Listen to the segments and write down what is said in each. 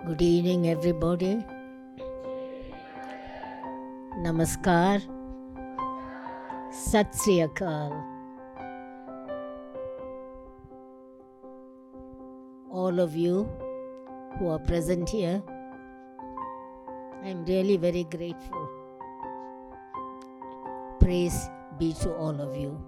Good evening, everybody. Namaskar. Sat Sri Akal. All of you who are present here, I'm really very grateful. Praise be to all of you.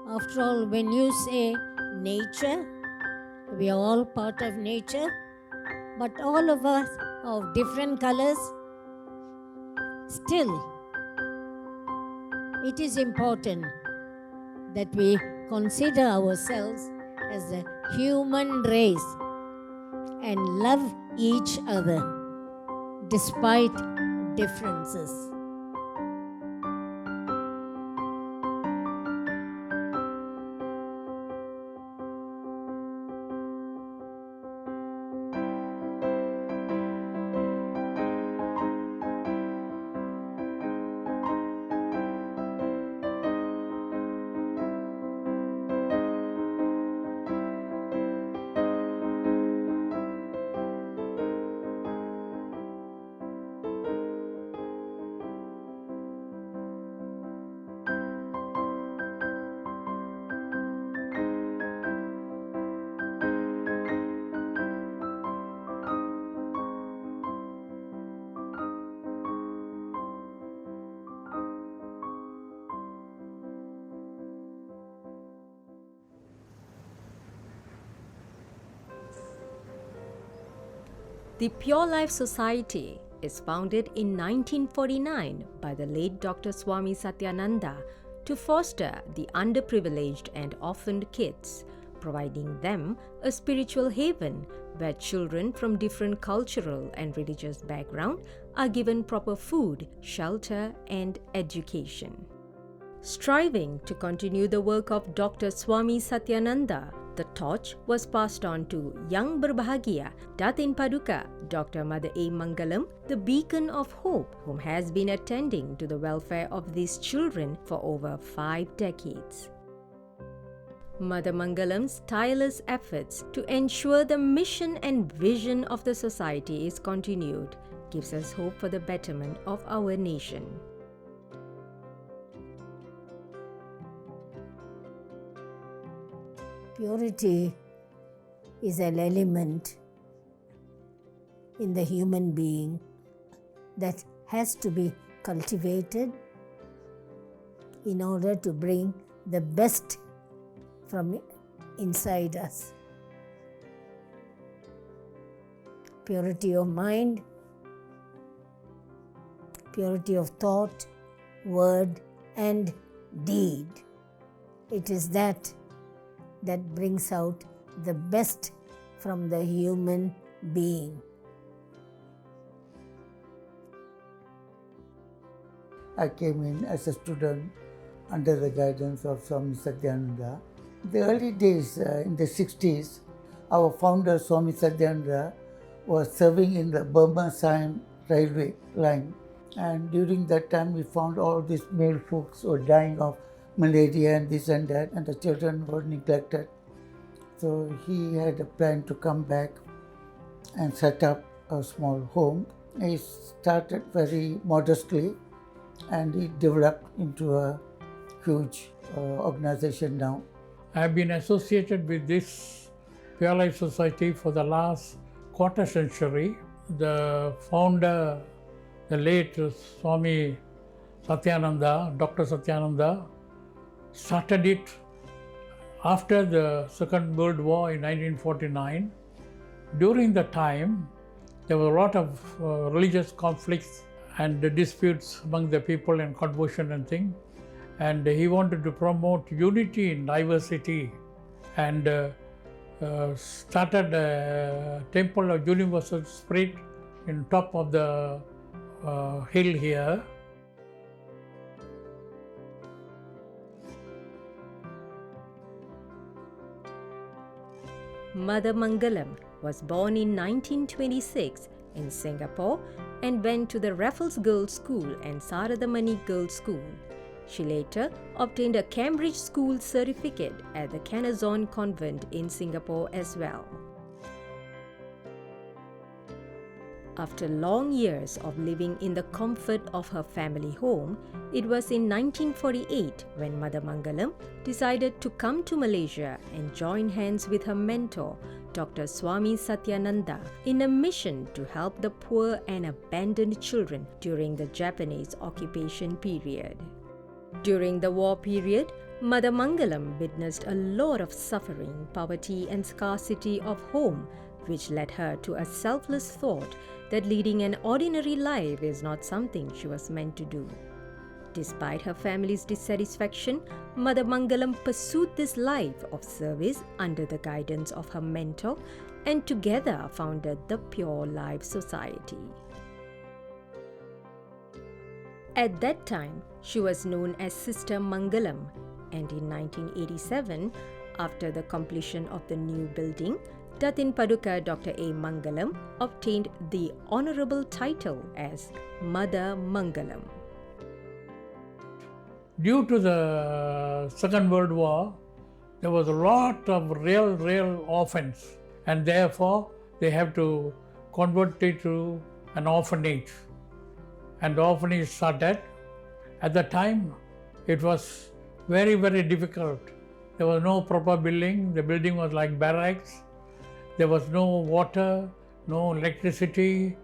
After all, when you say nature, we are all part of nature, but all of us are of different colors. Still, it is important that we consider ourselves as a human race and love each other despite differences. The Pure Life Society is founded in 1949 by the late Dr. Swami Satyananda to foster the underprivileged and orphaned kids, providing them a spiritual haven where children from different cultural and religious backgrounds are given proper food, shelter, and education. Striving to continue the work of Dr. Swami Satyananda, the torch was passed on to Young Berbahagia, Datin Paduka, Dr. Mother Mangalam, the beacon of hope, whom has been attending to the welfare of these children for over 5 decades. Mother Mangalam's tireless efforts to ensure the mission and vision of the society is continued gives us hope for the betterment of our nation. Purity is an element in the human being that has to be cultivated in order to bring the best from inside us. Purity of mind, purity of thought, word, and deed. It is that brings out the best from the human being. I came in as a student under the guidance of Swami Satyananda. The early days in the 60s, our founder Swami Satyananda was serving in the Burma-Siam railway line, and during that time we found all these male folks were dying of malaria and this and that, and the children were neglected. So he had a plan to come back and set up a small home. He started very modestly and it developed into a huge organization now. I have been associated with this Pure Life Society for the last quarter century. The founder, the late Swami Satyananda, Dr. Satyananda, started it after the Second World War in 1949. During the time, there were a lot of religious conflicts and disputes among the people and conversion and things. And he wanted to promote unity in diversity and started a temple of universal spirit in top of the hill here. Mother Mangalam was born in 1926 in Singapore and went to the Raffles Girls' School and Saradamani Girls' School. She later obtained a Cambridge School certificate at the Canazon Convent in Singapore as well. After long years of living in the comfort of her family home, it was in 1948 when Mother Mangalam decided to come to Malaysia and join hands with her mentor, Dr. Swami Satyananda, in a mission to help the poor and abandoned children during the Japanese occupation period. During the war period, Mother Mangalam witnessed a lot of suffering, poverty, and scarcity of home, which led her to a selfless thought that leading an ordinary life is not something she was meant to do. Despite her family's dissatisfaction, Mother Mangalam pursued this life of service under the guidance of her mentor and together founded the Pure Life Society. At that time, she was known as Sister Mangalam, and in 1987, after the completion of the new building, Datin Paduka Dr. A. Mangalam obtained the honorable title as Mother Mangalam. Due to the Second World War, there was a lot of real orphans, and therefore they have to convert it to an orphanage. And the orphanage started. At the time, it was very difficult. There was no proper building. The building was like barracks. There was no water, no electricity,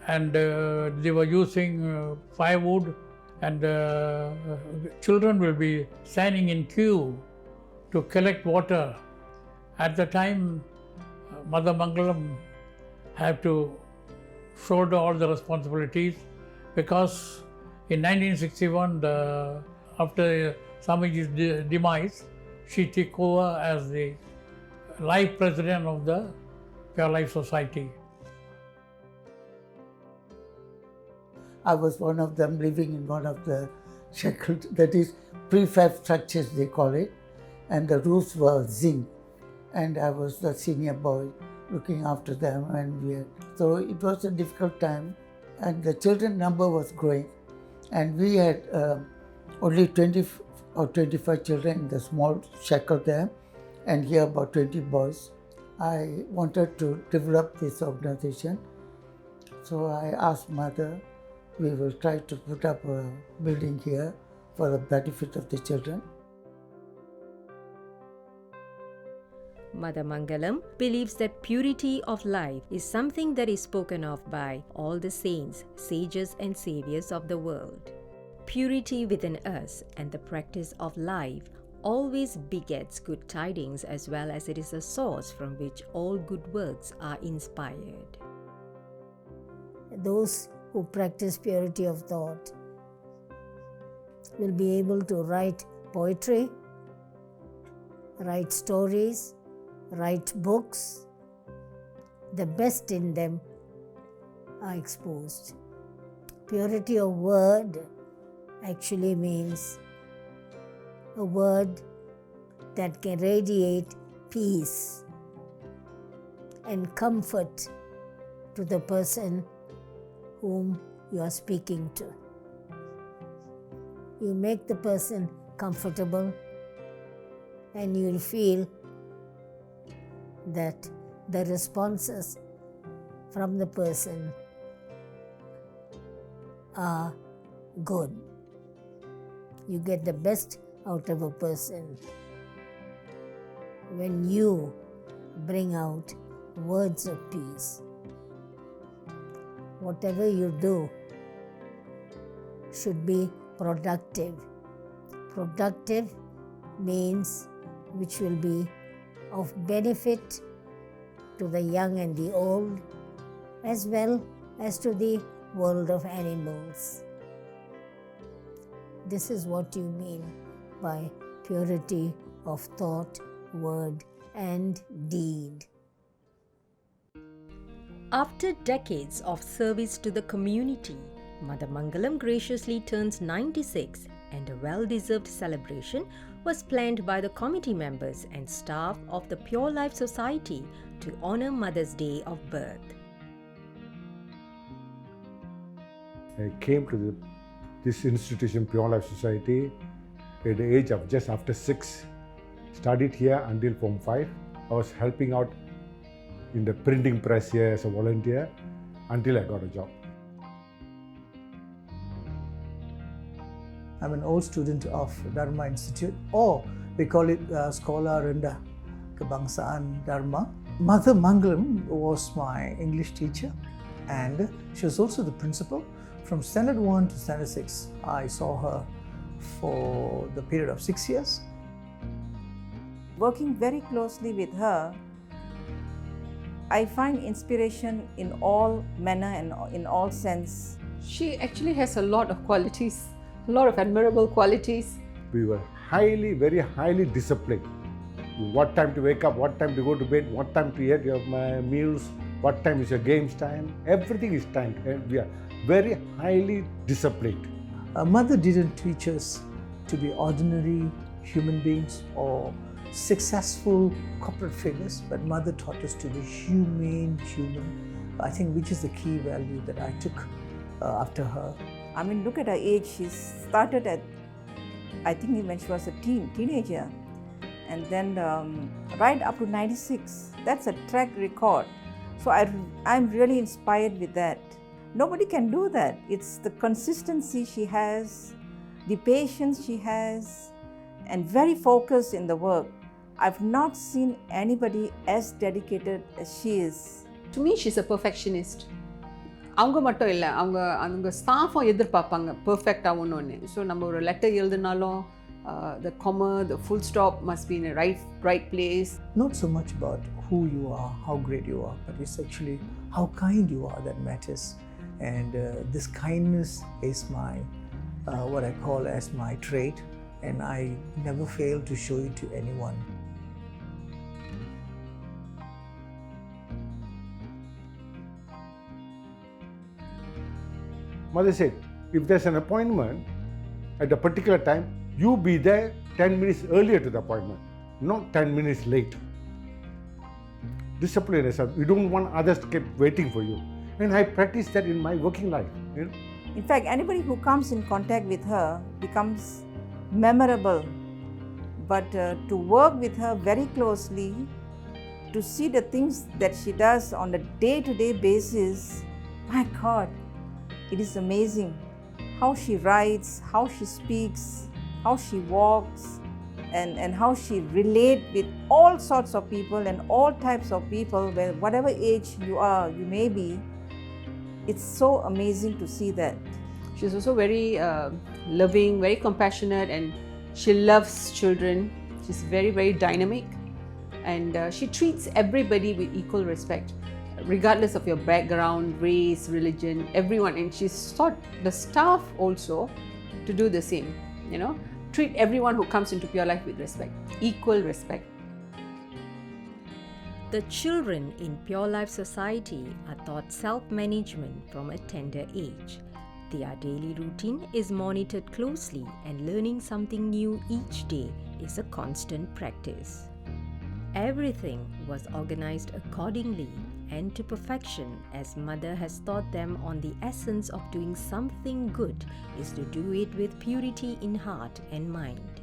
and they were using firewood, and children will be standing in queue to collect water. At the time, Mother Mangalam had to shoulder all the responsibilities, because in 1961, after Swamiji's demise, she took over as the life president of the Pure Life Society. I was one of them living in one of the shackled, that is prefab structures they call it, and the roofs were zinc, and I was the senior boy looking after them, and so it was a difficult time, and the children number was growing, and we had only 20 or 25 children in the small shackle there, and here about 20 boys. I wanted to develop this organization, so I asked Mother, we will try to put up a building here for the benefit of the children. Mother Mangalam believes that purity of life is something that is spoken of by all the saints, sages and saviors of the world. Purity within us and the practice of life always begets good tidings, as well as it is a source from which all good works are inspired. Those who practice purity of thought will be able to write poetry, write stories, write books. The best in them are exposed. Purity of word actually means a word that can radiate peace and comfort to the person whom you are speaking to. You make the person comfortable, and you will feel that the responses from the person are good. You get the best out of a person when you bring out words of peace. Whatever you do should be productive. Productive means which will be of benefit to the young and the old, as well as to the world of animals. This is what you mean by purity of thought, word, and deed. After decades of service to the community, Mother Mangalam graciously turns 96, and a well-deserved celebration was planned by the committee members and staff of the Pure Life Society to honor Mother's Day of birth. I came to this institution, Pure Life Society, at the age of just after 6. Studied here until Form 5. I was helping out in the printing press here as a volunteer until I got a job. I'm an old student of Dharma Institute, or we call it Sekolah Rendah Kebangsaan Dharma. Mother Mangalam was my English teacher, and she was also the principal. From Standard 1 to Standard 6, I saw her for the period of 6 years. Working very closely with her, I find inspiration in all manner and in all sense. She actually has a lot of qualities, a lot of admirable qualities. We were very highly disciplined. What time to wake up, what time to go to bed, what time to eat your meals, what time is your games time. Everything is timed, and we are very highly disciplined. Mother didn't teach us to be ordinary human beings or successful corporate figures, but Mother taught us to be human, I think, which is the key value that I took after her. I mean, look at her age. She started at, I think, when she was a teenager, and then right up to 96. That's a track record. So I'm really inspired with that. Nobody can do that. It's the consistency she has, the patience she has, and very focused in the work. I've not seen anybody as dedicated as she is. To me, she's a perfectionist. அவங்க மட்டும் இல்லை, அவங்க ஸ்டாஃபும் எதிர்பார்ப்பாங்க perfect ஆகணும்னு. So நம்ம ஒரு letter எழுதினாலும் the comma, the full stop must be in a right place. Not so much about who you are, how great you are, but it's actually how kind you are that matters. And this kindness is my, what I call as my trait, and I never fail to show it to anyone. Mother said, if there's an appointment at a particular time, you be there 10 minutes earlier to the appointment, not 10 minutes late. Discipline yourself. You don't want others to keep waiting for you. And I practice that in my working life. You know? In fact, anybody who comes in contact with her becomes memorable. But to work with her very closely, to see the things that she does on a day-to-day basis, my God, it is amazing. How she writes, how she speaks, how she walks, and how she relates with all sorts of people and all types of people, whatever age you may be. It's so amazing to see that. She's also very loving, very compassionate, and she loves children. She's very dynamic, and she treats everybody with equal respect, regardless of your background, race, religion, everyone. And she's taught the staff also to do the same, you know. Treat everyone who comes into Pure Life with respect, equal respect. The children in Pure Life Society are taught self-management from a tender age. Their daily routine is monitored closely, and learning something new each day is a constant practice. Everything was organized accordingly and to perfection, as Mother has taught them on the essence of doing something good is to do it with purity in heart and mind.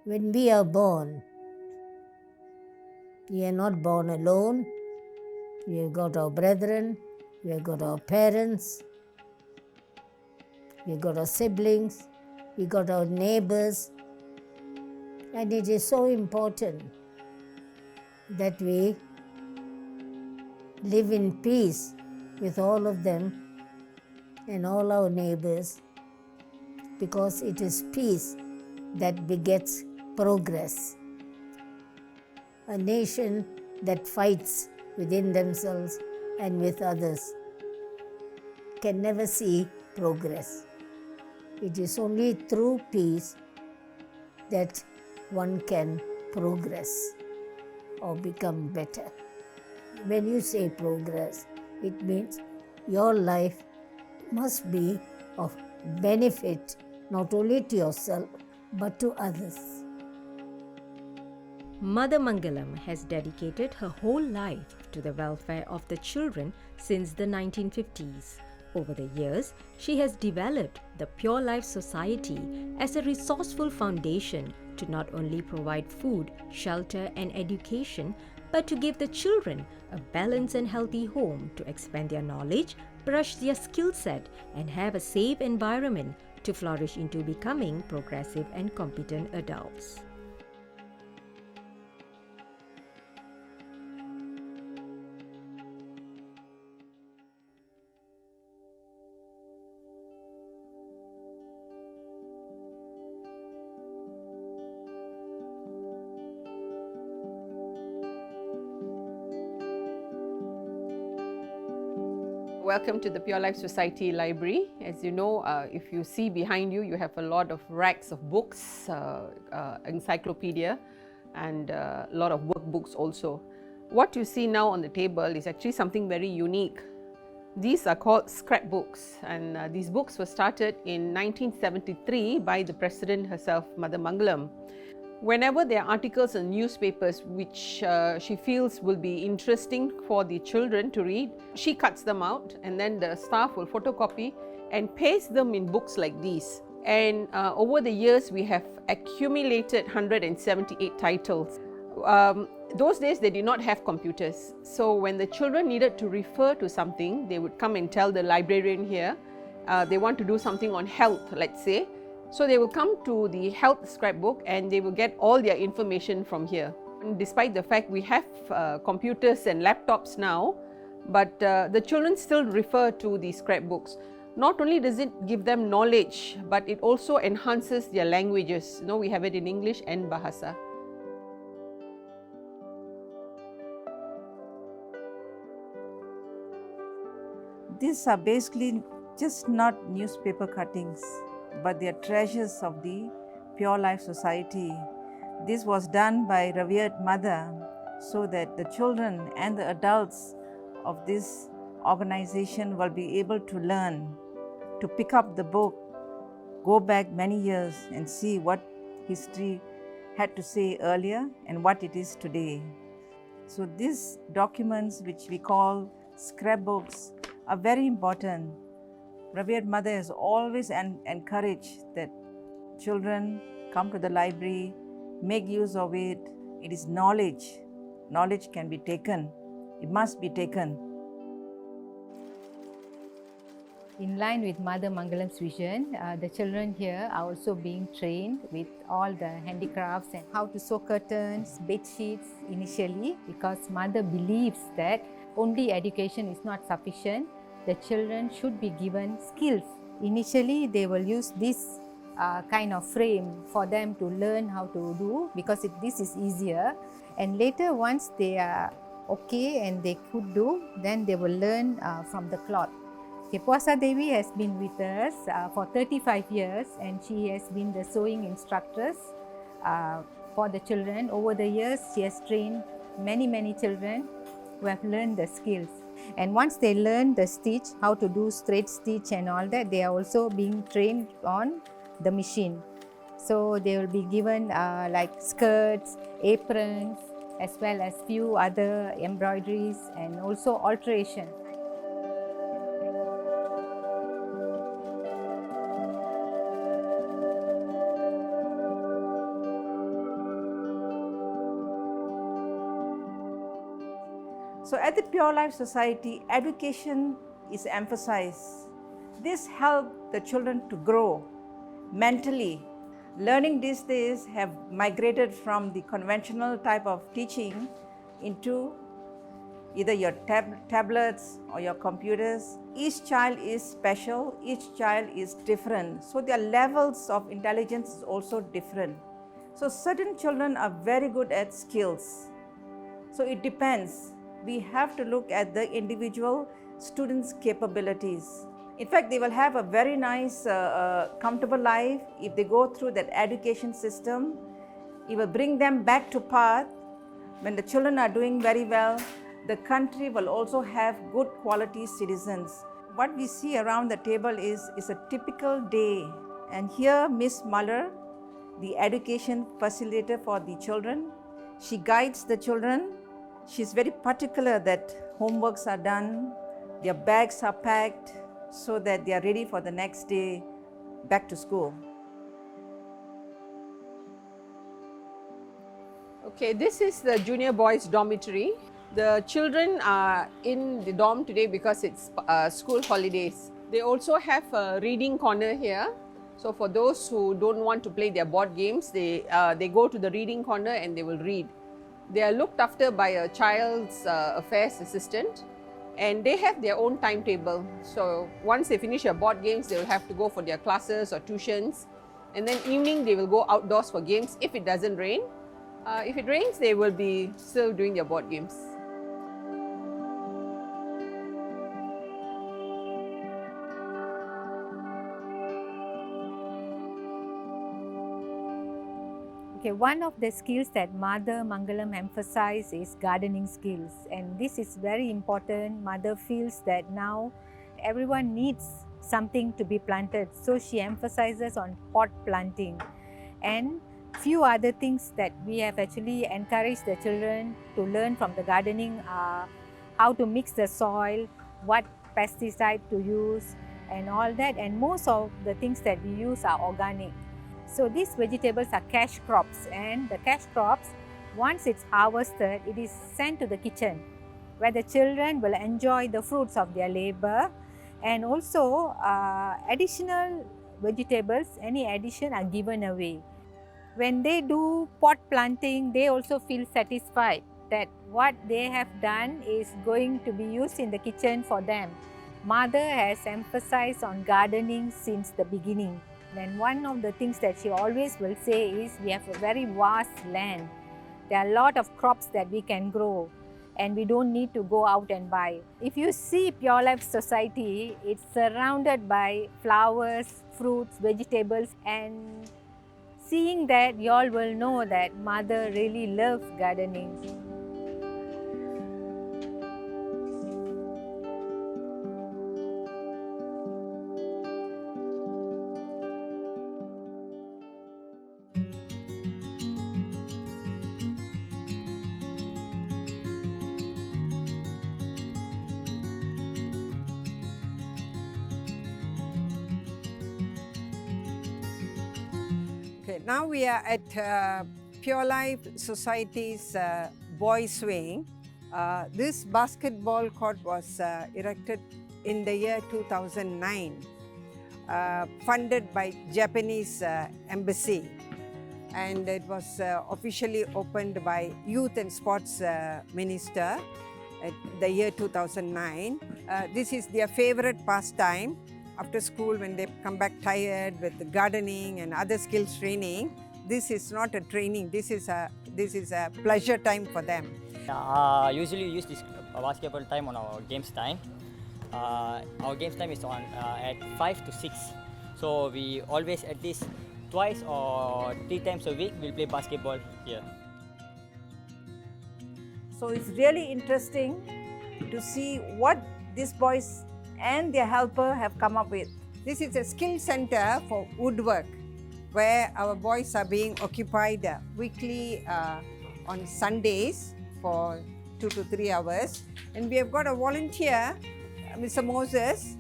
When we are born, we are not born alone. We have got our brethren, we have got our parents, we have got our siblings, we got our neighbors, and it is so important that we live in peace with all of them and all our neighbors, because it is peace that begets progress. A nation that fights within themselves and with others can never see progress. It is only through peace that one can progress or become better. When you say progress, it means your life must be of benefit not only to yourself but to others. Mother Mangalam has dedicated her whole life to the welfare of the children since the 1950s. Over the years, she has developed the Pure Life Society as a resourceful foundation to not only provide food, shelter, and education, but to give the children a balanced and healthy home to expand their knowledge, brush their skill set, and have a safe environment to flourish into becoming progressive and competent adults. Welcome to the Pure Life Society Library. As you know, if you see behind you, you have a lot of racks of books, encyclopedia, and a lot of workbooks also. What you see now on the table is actually something very unique. These are called scrapbooks, and these books were started in 1973 by the President herself, Mother Mangalam. Whenever there are articles in newspapers which she feels will be interesting for the children to read, she cuts them out, and then the staff will photocopy and paste them in books like these. And over the years, we have accumulated 178 titles. Those days, they did not have computers. So when the children needed to refer to something, they would come and tell the librarian here, they want to do something on health, let's say. So they will come to the health scrapbook and they will get all their information from here. And despite the fact we have computers and laptops now, but the children still refer to the scrapbooks. Not only does it give them knowledge, but it also enhances their languages. You know, we have it in English and Bahasa. These are basically just not newspaper cuttings, but they are treasures of the Pure Life Society. This was done by revered mother so that the children and the adults of this organization will be able to learn, to pick up the book, go back many years and see what history had to say earlier and what it is today. So these documents, which we call scrapbooks, are very important. Revered Mother has always encouraged that children come to the library, make use of it. It is knowledge. Knowledge can be taken. It must be taken. In line with Mother Mangalam's vision, the children here are also being trained with all the handicrafts and how to sew curtains, bed sheets initially, because Mother believes that only education is not sufficient. The children should be given skills. Initially, they will use this kind of frame for them to learn how to do, because this is easier. And later, once they are okay and they could do, then they will learn from the cloth. Puasa Devi has been with us for 35 years, and she has been the sewing instructor for the children. Over the years, she has trained many children who have learned the skills. And once they learn the stitch, how to do straight stitch and all that, they are also being trained on the machine. So they will be given like skirts, aprons, as well as few other embroideries and also alteration. So at the Pure Life Society, education is emphasized. This helps the children to grow mentally. Learning these days have migrated from the conventional type of teaching into either your tablets or your computers. Each child is special, each child is different. So their levels of intelligence is also different. So certain children are very good at skills. So it depends. We have to look at the individual students' capabilities. In fact, they will have a very nice, comfortable life if they go through that education system. It will bring them back to path. When the children are doing very well, the country will also have good quality citizens. What we see around the table is a typical day. And here, Miss Muller, the education facilitator for the children, She guides the children. She's very particular that homeworks are done, their bags are packed so that they are ready for the next day back to school. Okay, this is the junior boys dormitory. The children are in the dorm today because it's school holidays. They also have a reading corner here. So for those who don't want to play their board games, they go to the reading corner and they will read. They are looked after by a child's affairs assistant, and they have their own timetable. So once they finish their board games, they will have to go for their classes or tuitions. And then evening, they will go outdoors for games if it doesn't rain. If it rains, they will be still doing their board games. Okay, one of the skills that Mother Mangalam emphasizes is gardening skills, and this is very important. Mother feels that now everyone needs something to be planted, so she emphasizes on pot planting and few other things that we have actually encouraged the children to learn from the gardening are how to mix the soil, what pesticide to use and all that, and most of the things that we use are organic. So these vegetables are cash crops, and the cash crops, once it's harvested, it is sent to the kitchen where the children will enjoy the fruits of their labor, and also additional vegetables, any addition are given away. When they do pot planting, they also feel satisfied that what they have done is going to be used in the kitchen for them. Mother has emphasized on gardening since the beginning. And one of the things that she always will say is, we have a very vast land. There are a lot of crops that we can grow, and we don't need to go out and buy. If you see Pure Life Society, it's surrounded by flowers, fruits, vegetables, and seeing that, you all will know that Mother really loves gardening. Okay, now we are at Pure Life Society's boys wing. This basketball court was erected in the year 2009, funded by Japanese embassy, and it was officially opened by Youth and Sports Minister at the year 2009. This is their favorite pastime. After school, when they come back tired with the gardening and other skills training, this is not a training, this is a pleasure time for them. Usually we use this basketball time on our games time. Our games time is on at 5 to 6. So we always at least twice or 3 times a week we'll play basketball here. So it's really interesting to see what these boys and their helper have come up with. This is a skill center for woodwork, where our boys are being occupied weekly on Sundays for 2 to 3 hours. And we have got a volunteer, Mr. Moses,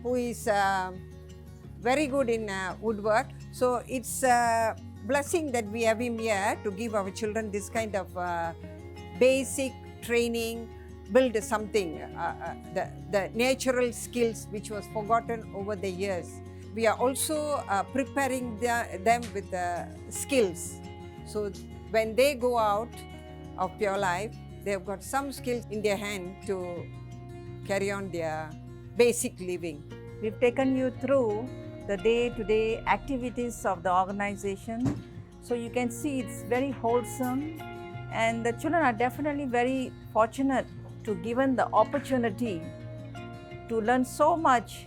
who is very good in woodwork. So it's a blessing that we have him here to give our children this kind of basic training, build something, the natural skills which was forgotten over the years. We are also preparing them with skills. So when they go out of Pure Life, they have got some skills in their hand to carry on their basic living. We've taken you through the day-to-day activities of the organization. So you can see it's very wholesome, and the children are definitely very fortunate to given the opportunity to learn so much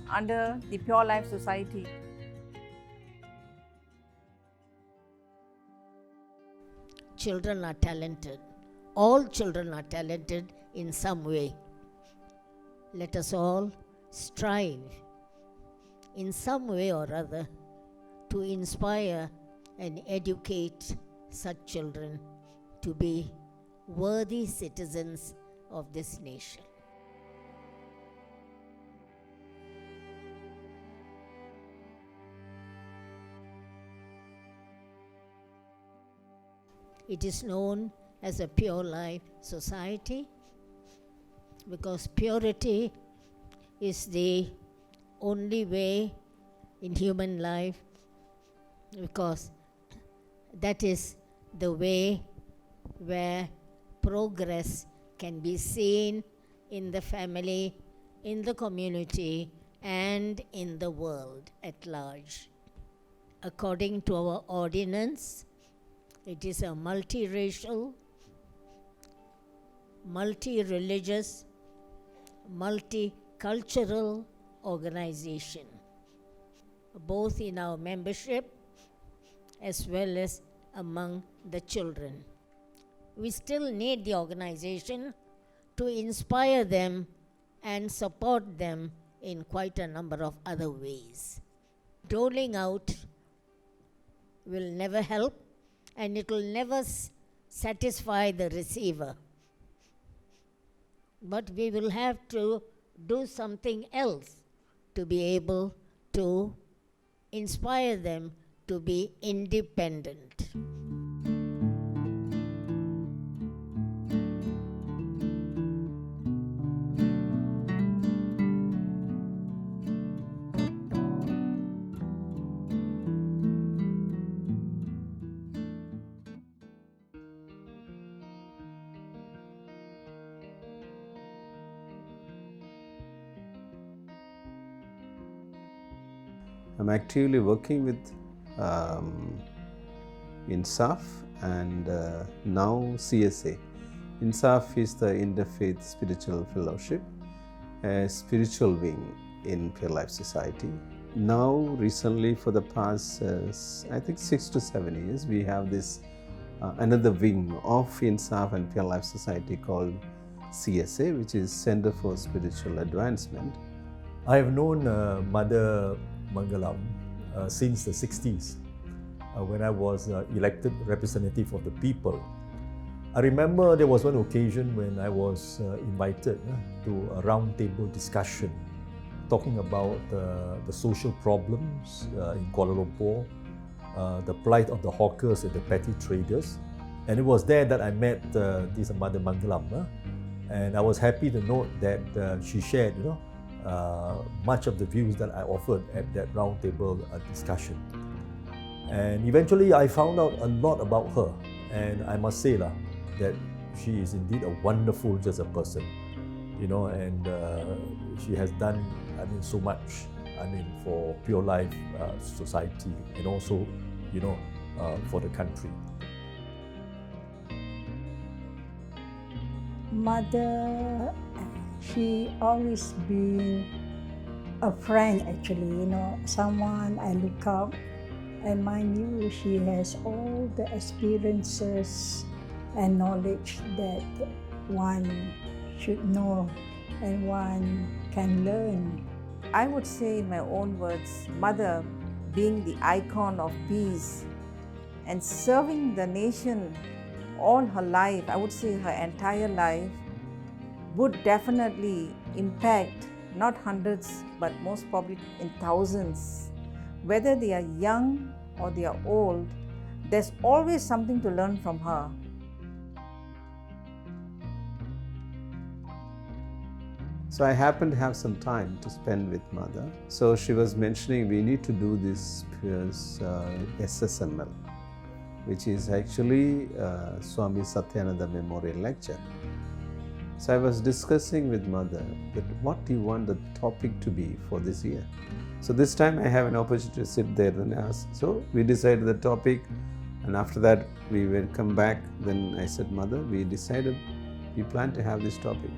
under the Pure Life Society. Children are talented. All children are talented in some way. Let us all strive in some way or other to inspire and educate such children to be worthy citizens of this nation. It is known as a pure life society because purity is the only way in human life, because that is the way where progress can be seen in the family, in the community, and in the world at large. According to our ordinance, it is a multiracial, multi-religious, multicultural organization, both in our membership as well as among the children. We still need the organization to inspire them and support them in quite a number of other ways. Doling out will never help, and it will never satisfy the receiver. But we will have to do something else to be able to inspire them to be independent. I'm actively working with INSAF and now CSA. INSAF is the Interfaith Spiritual Fellowship, a spiritual wing in Pure Life Society. Now, recently, for the past, I think 6 to 7 years, we have this another wing of INSAF and Pure Life Society called CSA, which is Center for Spiritual Advancement. I have known Mother Mangalam since the 60s when I was elected representative of the people. I remember there was one occasion when I was invited to a roundtable discussion talking about the social problems in Kuala Lumpur, the plight of the hawkers and the petty traders. And it was there that I met this Mother Mangalam. And I was happy to note that she shared, much of the views that I offered at that roundtable discussion. And eventually I found out a lot about her, and I must say that she is indeed a wonderful just a person, and she has done, so much, for Pure Life Society and also, for the country. Mother, she always been a friend actually, someone I look up. And mind you, she has all the experiences and knowledge that one should know and one can learn. I would say in my own words, Mother being the icon of peace and serving the nation all her life, I would say her entire life, would definitely impact not hundreds but most probably in thousands. Whether they are young or they are old, there's always something to learn from her. So I happened to have some time to spend with Mother. So she was mentioning we need to do this SSML, which is actually Swami Satyananda Memorial Lecture. So I was discussing with Mother that what do you want the topic to be for this year? So this time I have an opportunity to sit there and ask. So we decided the topic, and after that we will come back. Then I said, Mother, we decided we plan to have this topic.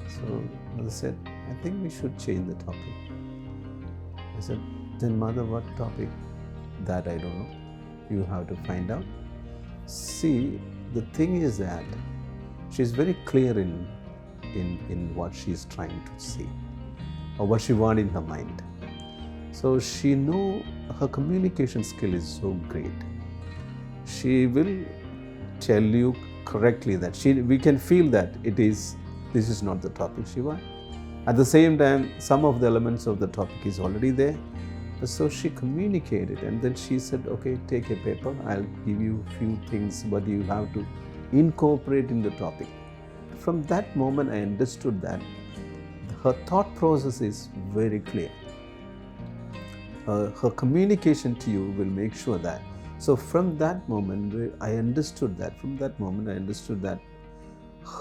So Mother said, I think we should change the topic. I said, then Mother, what topic? That I don't know. You have to find out. See, the thing is that she's very clear in what she's trying to say or what she wants in her mind. So she knows her communication skill is so great. She will tell you correctly that we can feel that this is not the topic she wants. At the same time, some of the elements of the topic is already there. So she communicated, and then she said, okay, take a paper, I'll give you a few things, but you have to incorporate in the topic. From that moment, I understood that her thought process is very clear. Her communication to you will make sure that. So from that moment, I understood that. From that moment, I understood that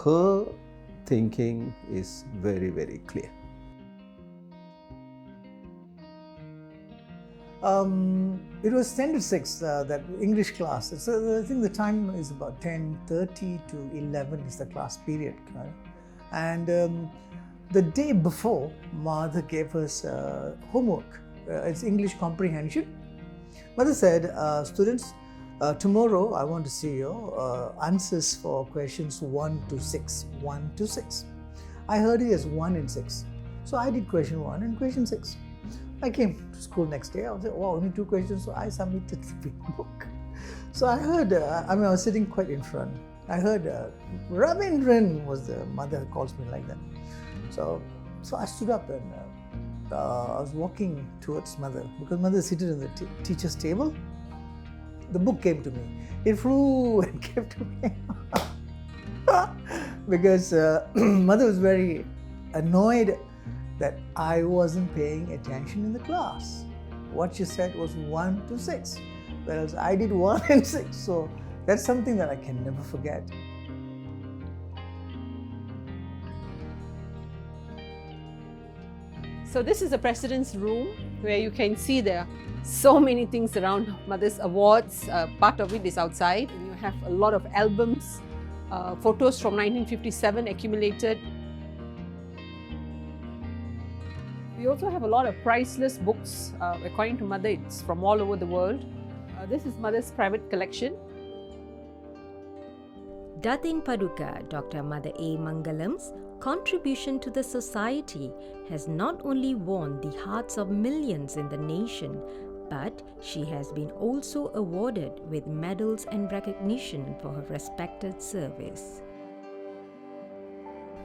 her thinking is very, very clear. It was 10 to 6, that English class. So I think the time is about 10:30 to 11 is the class period. And the day before, Mother gave us homework. It's English comprehension. Mother said, students, tomorrow I want to see your answers for questions 1 to 6. 1 to 6. I heard it as 1 and 6. So I did question 1 and question 6. I came to school next day. I was like, wow, only 2 questions. So I submitted the book. So I heard, I was sitting quite in front. I heard Ravindran was the mother calls me like that. So I stood up and I was walking towards Mother because Mother is seated in the teacher's table. The book came to me. It flew and came to me because Mother was very annoyed that I wasn't paying attention in the class. What she said was 1 to 6, whereas I did 1 and 6. So that's something that I can never forget. So this is the President's room where you can see there are so many things around Mother's awards. Part of it is outside. You have a lot of albums, photos from 1957 accumulated. We also have a lot of priceless books. According to Mother, it's from all over the world. This is Mother's private collection. Datin Paduka, Dr. Mother A. Mangalam's contribution to the society has not only won the hearts of millions in the nation, but she has been also awarded with medals and recognition for her respected service.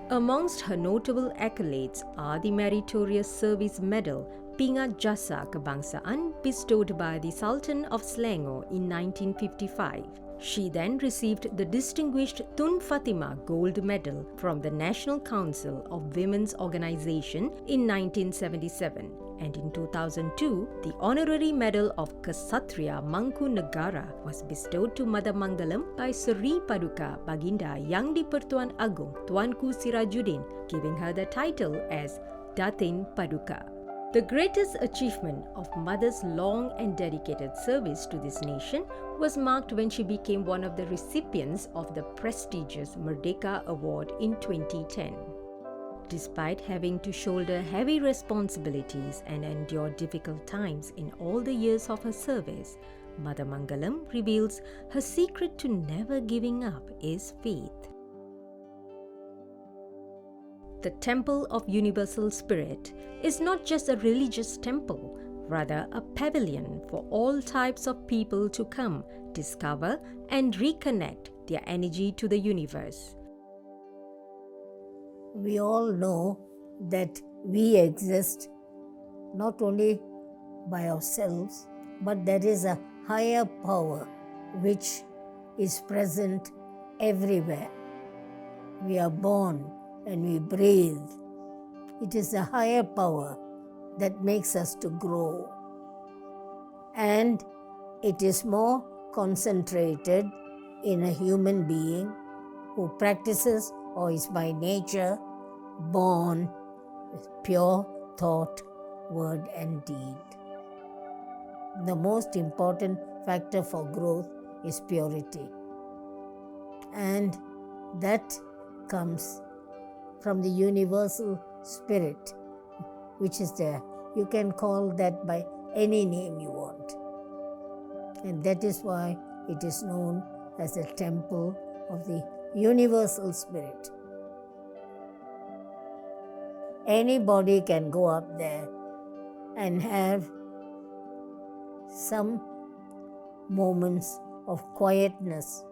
Amongst her notable accolades are the Meritorious Service Medal Pingat Jasa Kebangsaan bestowed by the Sultan of Selangor in 1955. She then received the Distinguished Tun Fatimah Gold Medal from the National Council of Women's Organization in 1977, and in 2002, the Honorary Medal of Ksatria Mangku Negara was bestowed to Mother Mangalam by Seri Paduka Baginda Yang di-Pertuan Agong Tuanku Sirajuddin, giving her the title as Datin Paduka. The greatest achievement of Mother's long and dedicated service to this nation was marked when she became one of the recipients of the prestigious Merdeka Award in 2010. Despite having to shoulder heavy responsibilities and endure difficult times in all the years of her service, Mother Mangalam reveals her secret to never giving up is faith. The Temple of Universal Spirit is not just a religious temple, rather a pavilion for all types of people to come, discover, and reconnect their energy to the universe. We all know that we exist not only by ourselves, but there is a higher power which is present everywhere. We are born and we breathe. It is a higher power that makes us to grow. And it is more concentrated in a human being who practices or is by nature born with pure thought, word and deed. The most important factor for growth is purity. And that comes from the universal spirit which is there. You can call that by any name you want. And that is why it is known as the temple of the universal spirit. Anybody can go up there and have some moments of quietness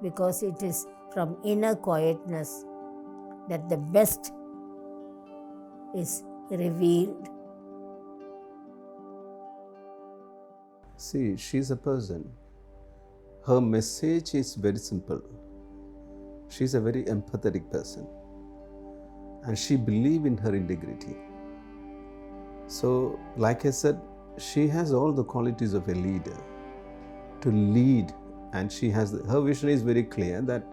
because it is from inner quietness that the best is revealed. See, she's a person. Her message is very simple. She's a very empathetic person. And she believes in her integrity. So, like I said, she has all the qualities of a leader to lead, and her vision is very clear that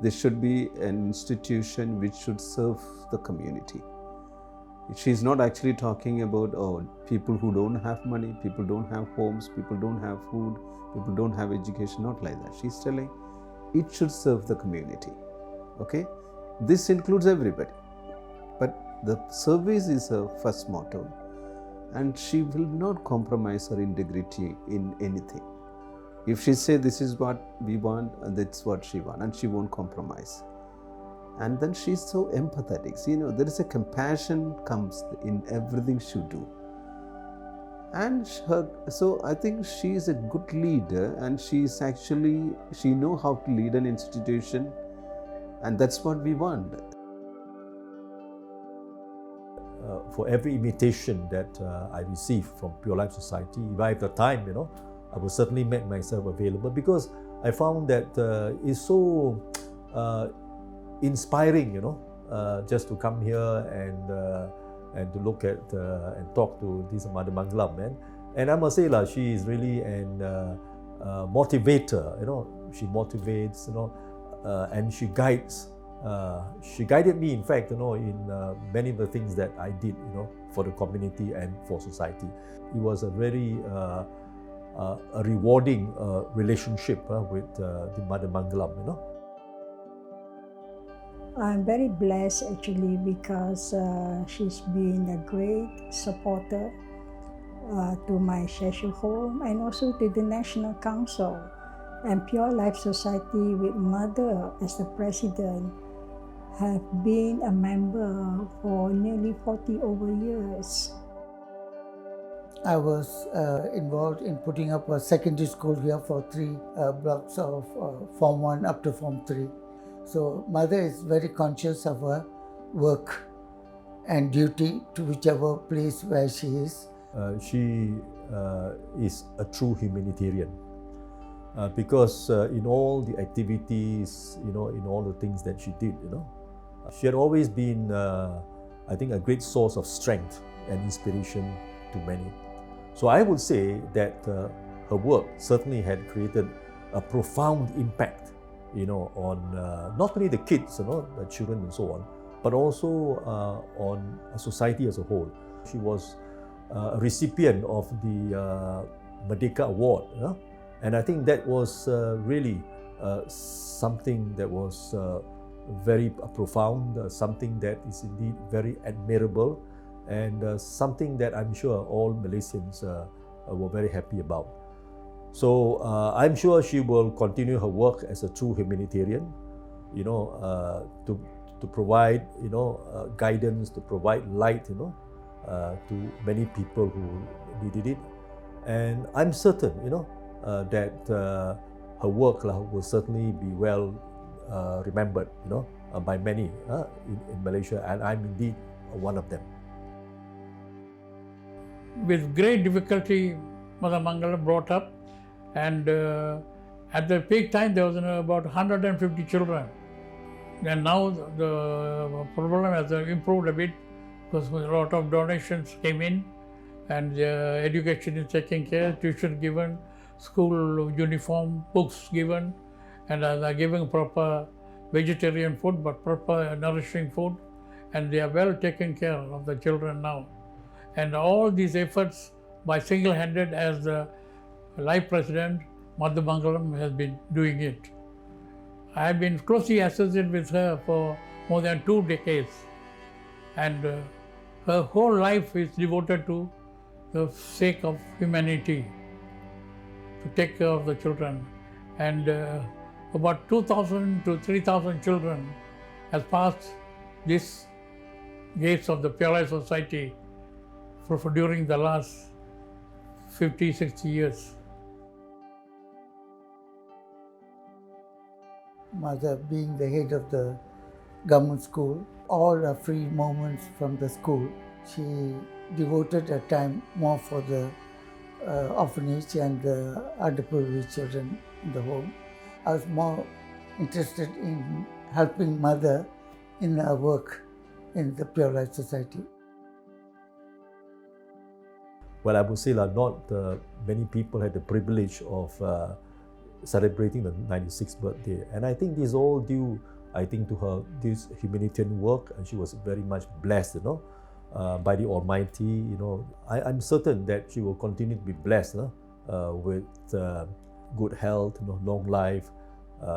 this should be an institution which should serve the community. She's not actually talking about people who don't have money, people don't have homes, people don't have food, people don't have education, not like that. She's telling it should serve the community. Okay? This includes everybody. But the service is her first motto, and she will not compromise her integrity in anything. If she says this is what we want, that's what she wants, and she won't compromise. And then she's so empathetic. So, there is a compassion comes in everything she do. And so I think she is a good leader, and she knows how to lead an institution, and that's what we want. For every invitation that I receive from Pure Life Society, if I have the time, I will certainly make myself available, because I found that it's so inspiring, just to come here and to look at and talk to this Mother Mangalam. And I must say, she is really an motivator. She motivates, and she guides. She guided me, in fact, in many of the things that I did, for the community and for society. It was a very a rewarding relationship with the Mother Mangalam, I'm very blessed actually, because she's been a great supporter to my Sheshu home and also to the National Council and Pure Life Society, with Mother as the president. Have been a member for nearly 40 over years. I was involved in putting up a secondary school here for 3 blocks of Form 1 up to Form 3. So Mother is very conscious of her work and duty to whichever place where she is. She is a true humanitarian, because in all the activities, in all the things that she did, she had always been, I think, a great source of strength and inspiration to many. So I would say that her work certainly had created a profound impact, on not only the kids, the children and so on, but also on society as a whole. She was a recipient of the Merdeka Award, and I think that was really something that was very profound, something that is indeed very admirable, and something that I'm sure all Malaysians were very happy about. So I'm sure she will continue her work as a true humanitarian, to provide, guidance, to provide light, to many people who needed it. And I'm certain, that her work will certainly be well remembered, by many in Malaysia, and I'm indeed one of them. With great difficulty, Mother Mangalam brought up, and at the peak time there was about 150 children. And now the problem has improved a bit, because a lot of donations came in, and education is taken care, tuition given, school uniform, books given, and they're giving proper vegetarian food, but proper nourishing food, and they are well taken care of the children now. And all these efforts by single-handed, as the life president, Mother Mangalam has been doing it. I have been closely associated with her for more than 2 decades, and her whole life is devoted to the sake of humanity, to take care of the children. And about 2,000 to 3,000 children has passed these gates of the Pure Life Society for during the last 50, 60 years. mother being the head of the government school, all her free moments from the school, she devoted her time more for the orphanage and the underprivileged children in the home. I was more interested in helping mother in her work in the Pure Life Society. Well, I would say not many people had the privilege of celebrating the 96th birthday. And I think this is all due, I think, to her this humanitarian work, and she was very much blessed, by the Almighty. I'm certain that she will continue to be blessed with good health, long life,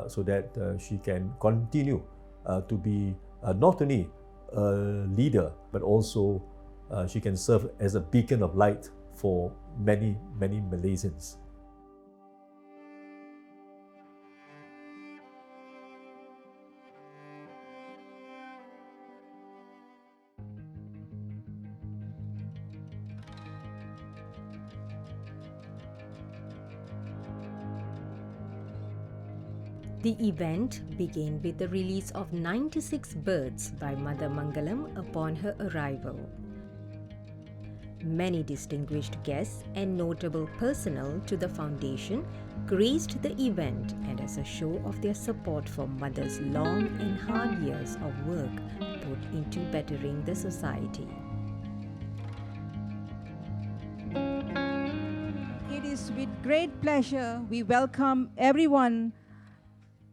so that she can continue to be not only a leader, but also she can serve as a beacon of light for many, many Malaysians. The event began with the release of 96 birds by Mother Mangalam upon her arrival. Many distinguished guests and notable personnel to the foundation graced the event, and as a show of their support for Mother's long and hard years of work put into bettering the society. It is with great pleasure we welcome everyone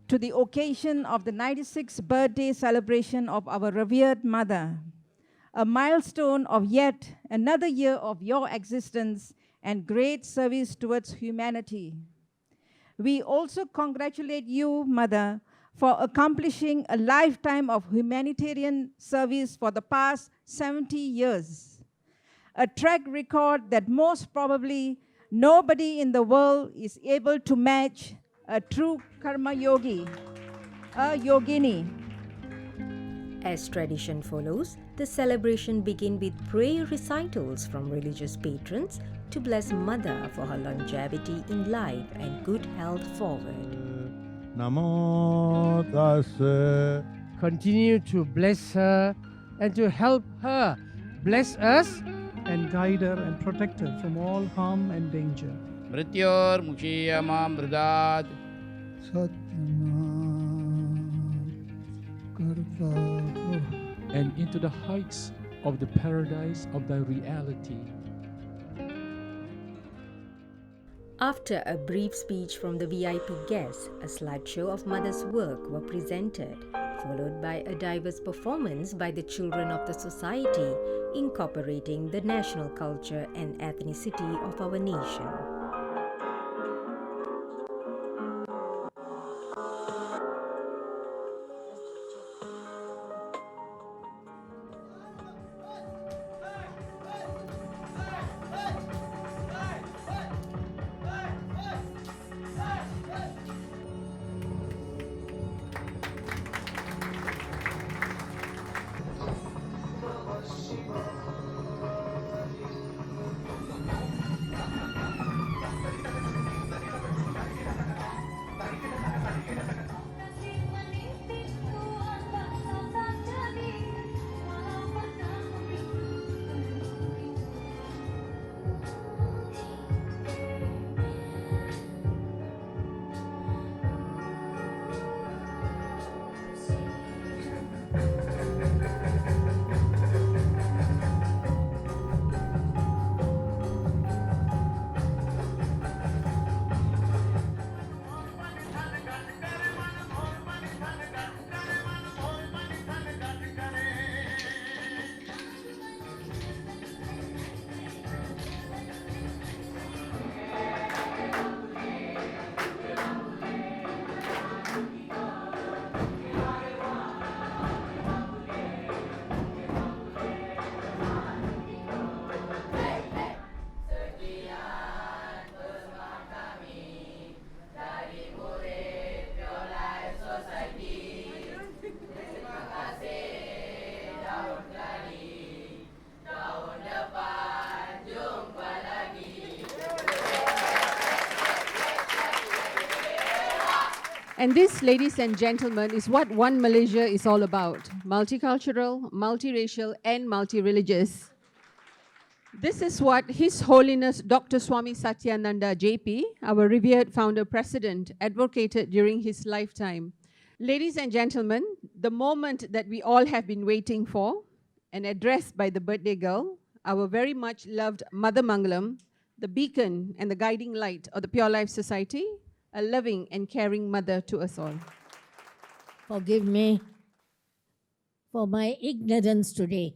to the occasion of the 96th birthday celebration of our revered mother, a milestone of yet another year of your existence and great service towards humanity. We also congratulate you, Mother, for accomplishing a lifetime of humanitarian service for the past 70 years, a track record that most probably nobody in the world is able to match. A true karma yogi, a yogini. As tradition follows, the celebration begins with prayer recitals from religious patrons to bless Mother for her longevity in life and good health forward. Namo Tassa. Continue to bless her and to help her bless us and guide her and protect her from all harm and danger. Mrityor Mukhiyamam Mridad and into the heights of the paradise of thy reality. After a brief speech from the VIP guests, a slideshow of Mother's work were presented, followed by a diverse performance by the children of the society, incorporating the national culture and ethnicity of our nation. And this, ladies and gentlemen, is what One Malaysia is all about. Multicultural, multiracial, and multireligious. This is what His Holiness Dr. Swami Satyananda JP, our revered founder president, advocated during his lifetime. Ladies and gentlemen, the moment that we all have been waiting for, and addressed by the birthday girl, our very much loved Mother Mangalam, the beacon and the guiding light of the Pure Life Society, a loving and caring mother to us all. Forgive me for my ignorance today.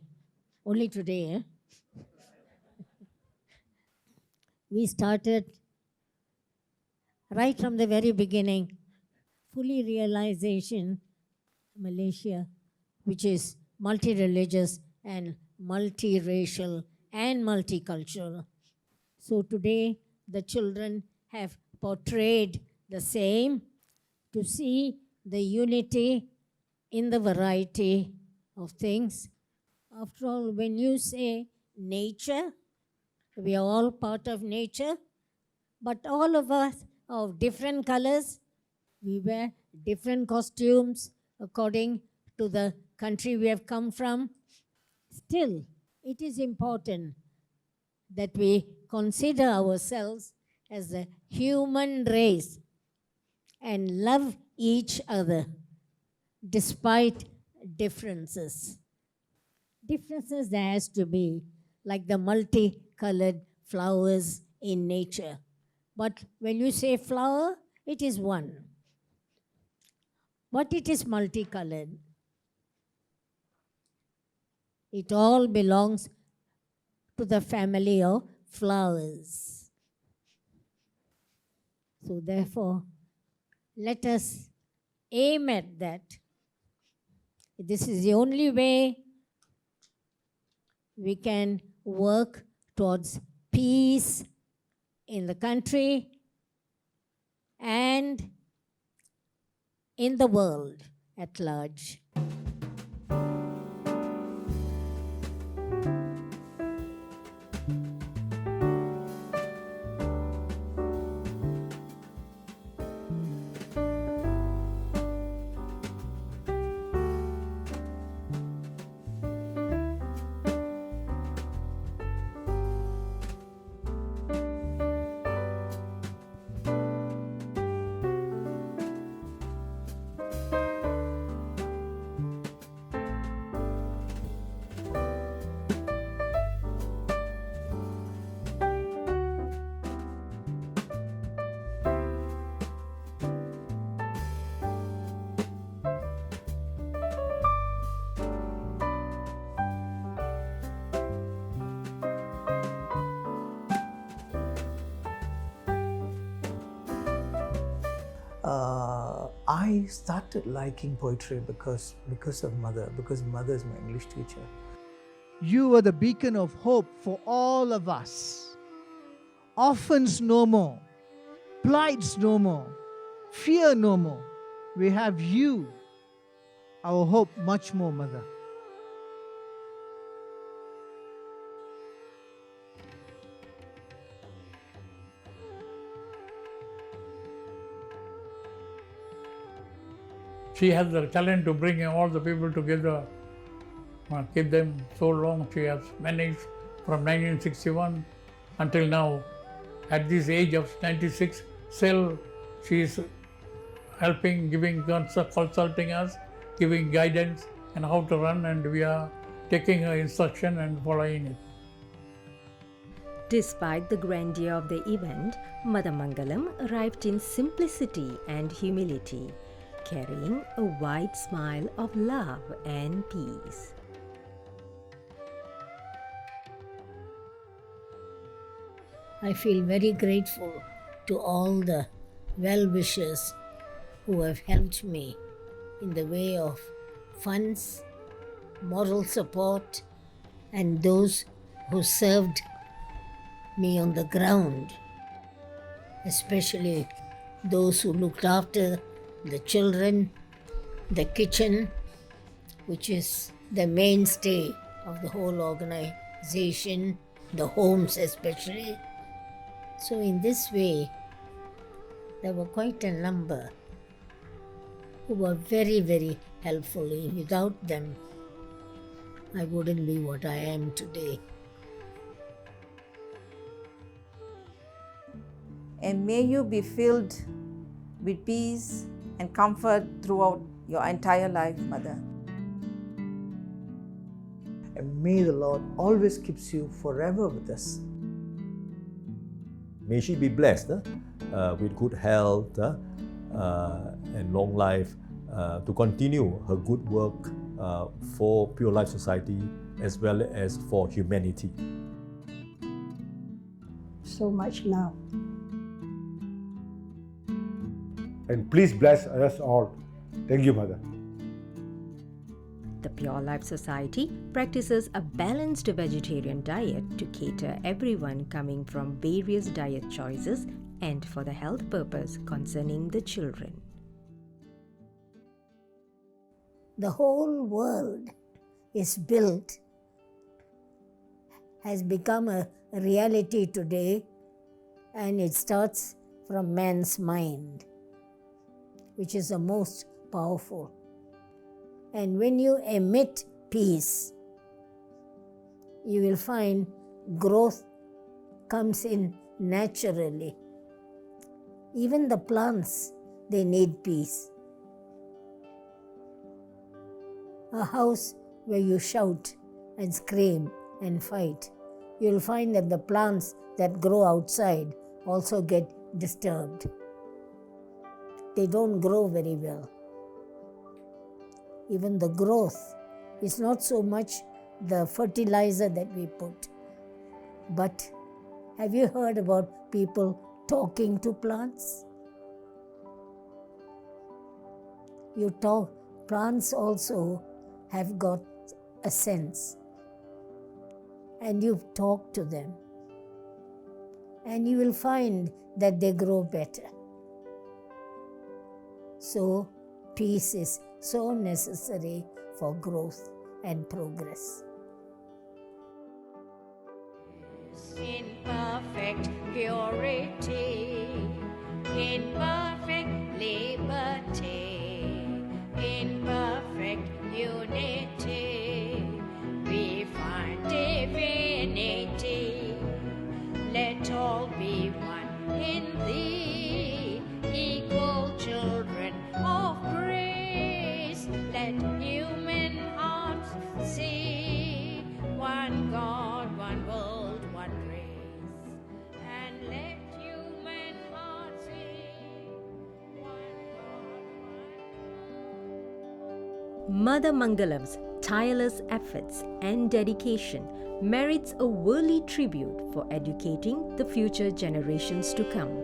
Only today, eh? We started right from the very beginning, fully realization, Malaysia, which is multi-religious and multiracial and multicultural. So today, the children have portrayed the same, to see the unity in the variety of things. After all, when you say nature, we are all part of nature, but all of us are of different colors. We wear different costumes according to the country we have come from. Still, it is important that we consider ourselves as a human race and love each other despite differences. Differences there has to be, like the multicolored flowers in nature. But when you say flower, it is one. But it is multicolored. It all belongs to the family of flowers. So therefore, let us aim at that. This is the only way we can work towards peace in the country and in the world at large. I started liking poetry because of Mother, because Mother is my English teacher. You are the beacon of hope for all of us. Orphans no more, plights no more, fear no more. We have you, our hope much more, Mother. She has the talent to bring all the people together, keep them so long. She has managed from 1961 until now. At this age of 96, still she is helping, consulting us, giving guidance and how to run, and we are taking her instruction and following it. Despite the grandeur of the event, Mother Mangalam arrived in simplicity and humility, carrying a wide smile of love and peace. I feel very grateful to all the well-wishers who have helped me in the way of funds, moral support, and those who served me on the ground, especially those who looked after the children, the kitchen, which is the mainstay of the whole organization, the homes especially. So in this way, there were quite a number who were very, very helpful. Without them, I wouldn't be what I am today. And may you be filled with peace and comfort throughout your entire life, Mother. And may the Lord always keeps you forever with us. May she be blessed with good health and long life to continue her good work for Pure Life Society as well as for humanity. So much love. And please bless us all. Thank you, Mother. The Pure Life Society practices a balanced vegetarian diet to cater everyone coming from various diet choices and for the health purpose concerning the children. The whole world is built, has become a reality today, and it starts from man's mind, which is the most powerful. And when you emit peace, you will find growth comes in naturally. Even the plants, they need peace. A house where you shout and scream and fight, you'll find that the plants that grow outside also get disturbed. They don't grow very well. Even the growth is not so much the fertilizer that we put, but have you heard about people talking to plants? You talk, plants also have got a sense, and you talk to them, and you will find that they grow better. So, peace is so necessary for growth and progress. In perfect purity, in perfect liberty, in perfect unity, we find divinity. Let all be one in thee, equal children of grace. Let human hearts see one God, one world, one grace. And let human hearts see one God, one Mother Mangalam's tireless efforts and dedication merits a worthy tribute for educating the future generations to come.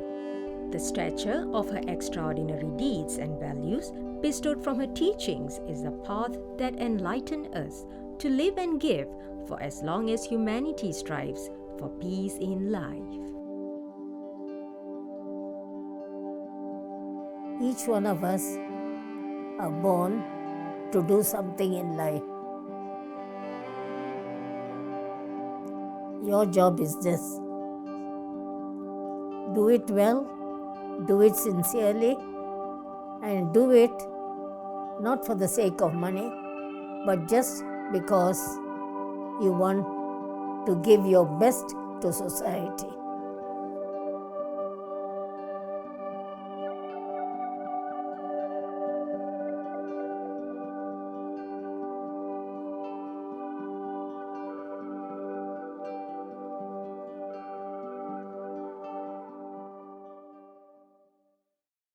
The stature of her extraordinary deeds and values bestowed from her teachings is the path that enlighten us to live and give for as long as humanity strives for peace in life. Each one of us are born to do something in life. Your job is this. Do it well, do it sincerely, and do it not for the sake of money, but just because you want to give your best to society.